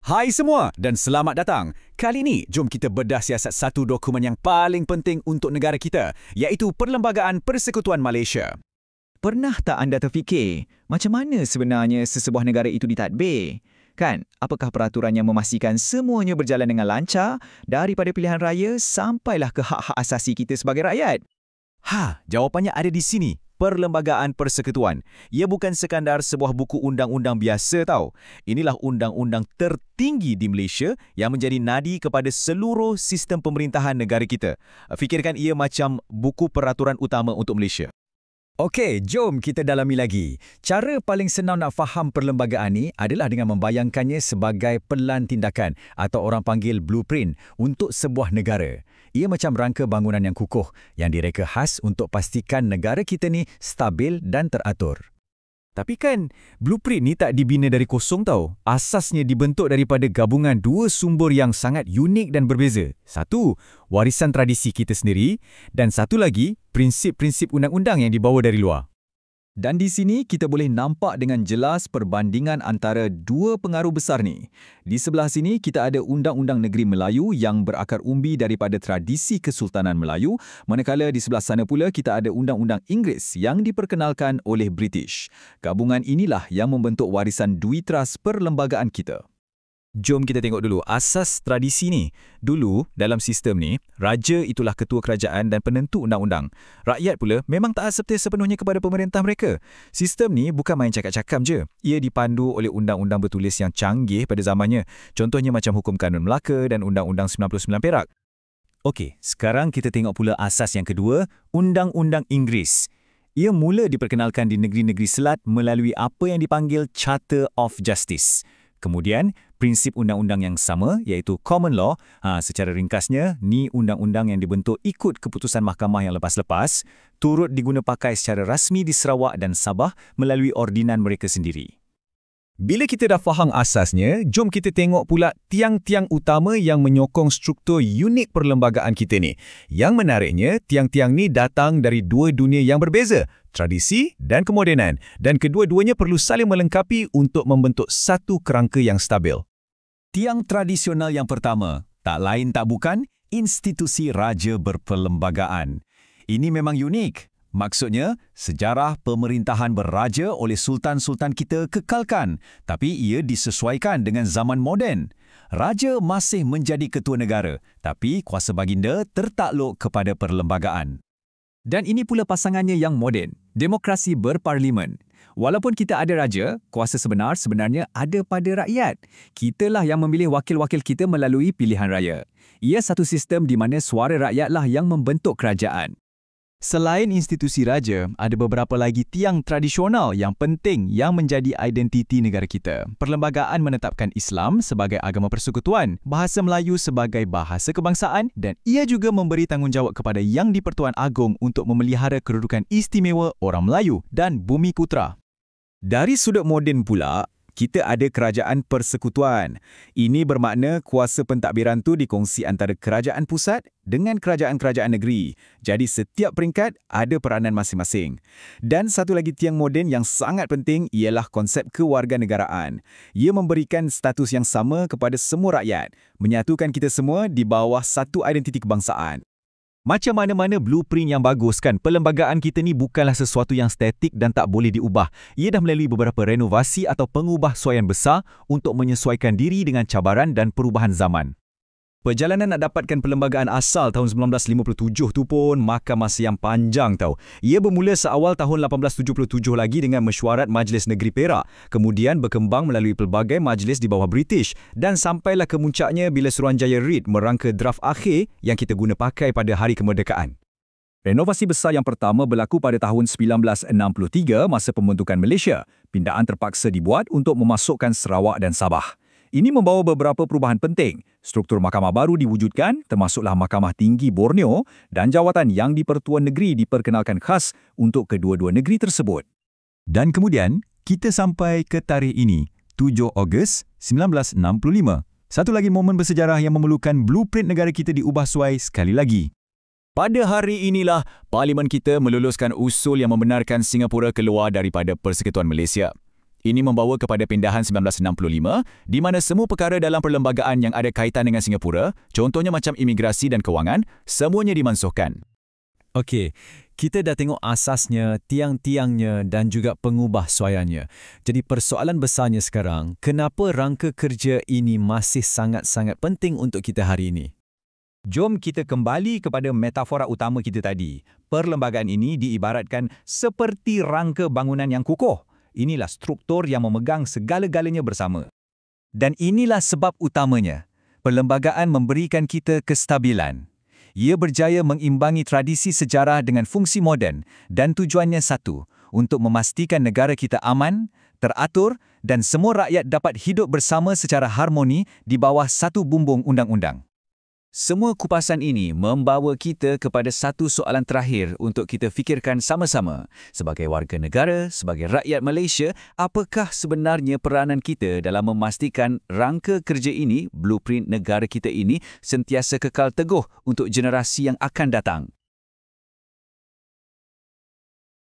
Hai semua dan selamat datang. Kali ini, jom kita bedah siasat satu dokumen yang paling penting untuk negara kita, iaitu Perlembagaan Persekutuan Malaysia. Pernah tak anda terfikir, macam mana sebenarnya sesebuah negara itu ditadbir? Kan, apakah peraturan yang memastikan semuanya berjalan dengan lancar daripada pilihan raya sampailah ke hak-hak asasi kita sebagai rakyat? Jawapannya ada di sini. Perlembagaan Persekutuan. Ia bukan sekadar sebuah buku undang-undang biasa tau. Inilah undang-undang tertinggi di Malaysia yang menjadi nadi kepada seluruh sistem pemerintahan negara kita. Fikirkan ia macam buku peraturan utama untuk Malaysia. Okey, jom kita dalami lagi. Cara paling senang nak faham perlembagaan ni adalah dengan membayangkannya sebagai pelan tindakan atau orang panggil blueprint untuk sebuah negara. Ia macam rangka bangunan yang kukuh yang direka khas untuk pastikan negara kita ni stabil dan teratur. Tapi kan, blueprint ni tak dibina dari kosong tau. Asasnya dibentuk daripada gabungan dua sumber yang sangat unik dan berbeza. Satu, warisan tradisi kita sendiri, dan satu lagi, prinsip-prinsip undang-undang yang dibawa dari luar. Dan di sini kita boleh nampak dengan jelas perbandingan antara dua pengaruh besar ni. Di sebelah sini kita ada Undang-Undang Negeri Melayu yang berakar umbi daripada tradisi Kesultanan Melayu, manakala di sebelah sana pula kita ada Undang-Undang Inggeris yang diperkenalkan oleh British. Gabungan inilah yang membentuk warisan duitras perlembagaan kita. Jom kita tengok dulu asas tradisi ni. Dulu, dalam sistem ni, raja itulah ketua kerajaan dan penentu undang-undang. Rakyat pula memang taat serta sepenuhnya kepada pemerintah mereka. Sistem ni bukan main cakap-cakap je. Ia dipandu oleh undang-undang bertulis yang canggih pada zamannya. Contohnya macam Hukum Kanun Melaka dan Undang-Undang 99 Perak. Okey, sekarang kita tengok pula asas yang kedua, Undang-Undang Inggeris. Ia mula diperkenalkan di negeri-negeri Selat melalui apa yang dipanggil Charter of Justice. Kemudian, prinsip undang-undang yang sama iaitu common law, secara ringkasnya, ni undang-undang yang dibentuk ikut keputusan mahkamah yang lepas-lepas, turut diguna pakai secara rasmi di Sarawak dan Sabah melalui ordinan mereka sendiri. Bila kita dah faham asasnya, jom kita tengok pula tiang-tiang utama yang menyokong struktur unik perlembagaan kita ni. Yang menariknya, tiang-tiang ni datang dari dua dunia yang berbeza, tradisi dan kemodenan, dan kedua-duanya perlu saling melengkapi untuk membentuk satu kerangka yang stabil. Tiang tradisional yang pertama, tak lain tak bukan, institusi Raja Berperlembagaan. Ini memang unik. Maksudnya, sejarah pemerintahan berraja oleh sultan-sultan kita kekalkan, tapi ia disesuaikan dengan zaman moden. Raja masih menjadi ketua negara, tapi kuasa baginda tertakluk kepada perlembagaan. Dan ini pula pasangannya yang moden, demokrasi berparlimen. Walaupun kita ada raja, kuasa sebenarnya ada pada rakyat. Kitalah yang memilih wakil-wakil kita melalui pilihan raya. Ia satu sistem di mana suara rakyatlah yang membentuk kerajaan. Selain institusi raja, ada beberapa lagi tiang tradisional yang penting yang menjadi identiti negara kita. Perlembagaan menetapkan Islam sebagai agama persekutuan, bahasa Melayu sebagai bahasa kebangsaan, dan ia juga memberi tanggungjawab kepada Yang di-Pertuan Agong untuk memelihara kedudukan istimewa orang Melayu dan Bumiputera. Dari sudut moden pula, kita ada kerajaan persekutuan. Ini bermakna kuasa pentadbiran tu dikongsi antara kerajaan pusat dengan kerajaan-kerajaan negeri. Jadi setiap peringkat ada peranan masing-masing. Dan satu lagi tiang moden yang sangat penting ialah konsep kewarganegaraan. Ia memberikan status yang sama kepada semua rakyat, menyatukan kita semua di bawah satu identiti kebangsaan. Macam mana-mana blueprint yang bagus kan, perlembagaan kita ni bukanlah sesuatu yang statik dan tak boleh diubah. Ia dah melalui beberapa renovasi atau pengubahsuaian besar untuk menyesuaikan diri dengan cabaran dan perubahan zaman. Perjalanan nak dapatkan perlembagaan asal tahun 1957 tu pun makan masa yang panjang tau. Ia bermula seawal tahun 1877 lagi dengan mesyuarat Majlis Negeri Perak, kemudian berkembang melalui pelbagai majlis di bawah British dan sampailah ke muncaknya bila Suruhanjaya Reid merangka draft akhir yang kita guna pakai pada hari kemerdekaan. Renovasi besar yang pertama berlaku pada tahun 1963 masa pembentukan Malaysia. Pindaan terpaksa dibuat untuk memasukkan Sarawak dan Sabah. Ini membawa beberapa perubahan penting. Struktur mahkamah baru diwujudkan, termasuklah Mahkamah Tinggi Borneo dan jawatan Yang di-Pertuan Negeri diperkenalkan khas untuk kedua-dua negeri tersebut. Dan kemudian, kita sampai ke tarikh ini, 7 Ogos 1965. Satu lagi momen bersejarah yang memerlukan blueprint negara kita diubah suai sekali lagi. Pada hari inilah, Parlimen kita meluluskan usul yang membenarkan Singapura keluar daripada Persekutuan Malaysia. Ini membawa kepada pindahan 1965 di mana semua perkara dalam perlembagaan yang ada kaitan dengan Singapura, contohnya macam imigrasi dan kewangan, semuanya dimansuhkan. Okey, kita dah tengok asasnya, tiang-tiangnya dan juga pengubahsuaiannya. Jadi persoalan besarnya sekarang, kenapa rangka kerja ini masih sangat-sangat penting untuk kita hari ini? Jom kita kembali kepada metafora utama kita tadi. Perlembagaan ini diibaratkan seperti rangka bangunan yang kukuh. Inilah struktur yang memegang segala-galanya bersama. Dan inilah sebab utamanya. Perlembagaan memberikan kita kestabilan. Ia berjaya mengimbangi tradisi sejarah dengan fungsi moden dan tujuannya satu, untuk memastikan negara kita aman, teratur dan semua rakyat dapat hidup bersama secara harmoni di bawah satu bumbung undang-undang. Semua kupasan ini membawa kita kepada satu soalan terakhir untuk kita fikirkan sama-sama. Sebagai warga negara, sebagai rakyat Malaysia, apakah sebenarnya peranan kita dalam memastikan rangka kerja ini, blueprint negara kita ini, sentiasa kekal teguh untuk generasi yang akan datang?